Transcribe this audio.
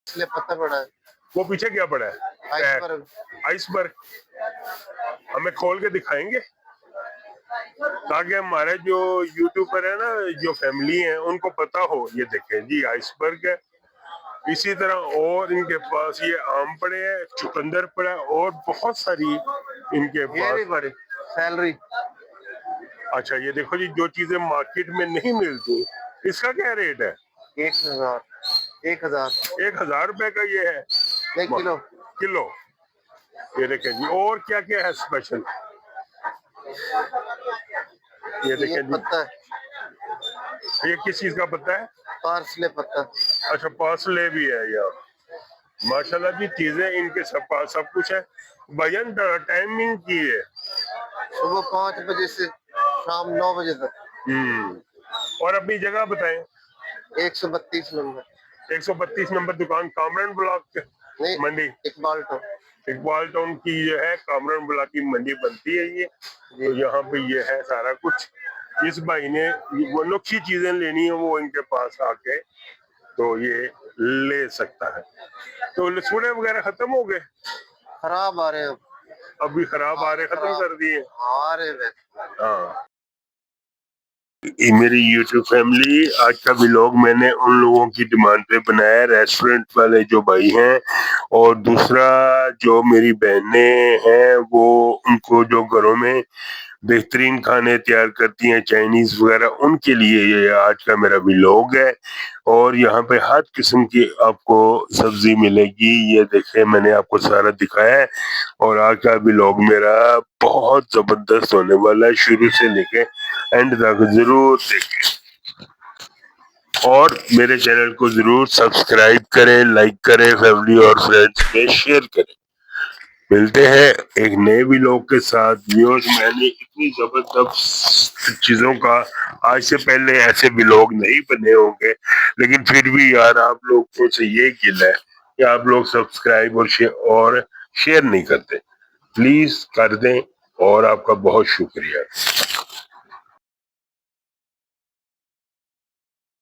इसलिए पता पड़ा है। वो पीछे क्या पड़ा है? आइसबर्ग। आइसबर्ग हमें खोल के दिखाएंगे ताकि हमारे जो यूट्यूबर है ना, जो फैमिली है, उनको पता हो। ये देखें जी, आइसबर्ग है। इसी तरह और इनके पास ये आम पड़े हैं, चुकंदर पड़ा है और बहुत सारी इनके ये पास। भी बड़ी सैलरी। अच्छा, ये देखो जी, जो चीजें मार्केट में नहीं मिलती, इसका क्या रेट है? 1000। 1000। 1000 रुपए का ये है। एक किलो। किलो। ये देखें जी, और क्या क्या है स्पेशल। ये ये देखें जी, पत्ता है, ये किस चीज का पत्ता है? पार्सले पत्ता। अच्छा, पार्सले भी है यहाँ। माशाल्लाह जी, चीजें इनके सब पास सब कुछ है। भजन टाइमिंग की है सुबह 5 बजे से शाम 9 बजे तक। और अपनी जगह बताएं। 132 नंबर। 132 नंबर दुकान, कामरान ब्लॉक मंडी, इकबाल टाउन। इकबाल टाउन की ये है, कामरान ब्लॉक की मंडी बनती है ये। तो यहाँ पे ये है सारा कुछ। इस भाई ने वो अनोखी चीजें लेनी है, वो इनके पास आके तो ये ले सकता है। तो लसूड़े वगैरह खत्म हो गए? खराब आ रहे हैं अभी खराब आ रहे, खत्म कर दिए? आ रहे। हाँ। मेरी YouTube फैमिली, आज का व्लॉग मैंने उन लोगों की डिमांड पे बनाया, रेस्टोरेंट वाले जो भाई हैं, और दूसरा जो मेरी बहनें हैं, वो उनको जो घरों में बेहतरीन खाने तैयार करती हैं, चाइनीज वगैरह, उनके लिए ये आज का मेरा व्लॉग है। और यहाँ पे हर किस्म की आपको सब्जी मिलेगी। ये देखें, मैंने आपको सारा दिखाया है। और आज का व्लॉग मेरा बहुत जबरदस्त होने वाला है, शुरू से लेके एंड तक जरूर देखें। और मेरे चैनल को जरूर सब्सक्राइब करें, लाइक करें, फैमिली और फ्रेंड्स में शेयर करें। मिलते हैं एक नए व्लॉग के साथ। व्यूअर्स, मैंने इतनी जबरदस्त चीजों का आज से पहले ऐसे व्लॉग नहीं बने होंगे, लेकिन फिर भी यार, आप लोगों से ये गिला है कि आप लोग सब्सक्राइब और शेयर नहीं करते। प्लीज कर दें और आपका बहुत शुक्रिया।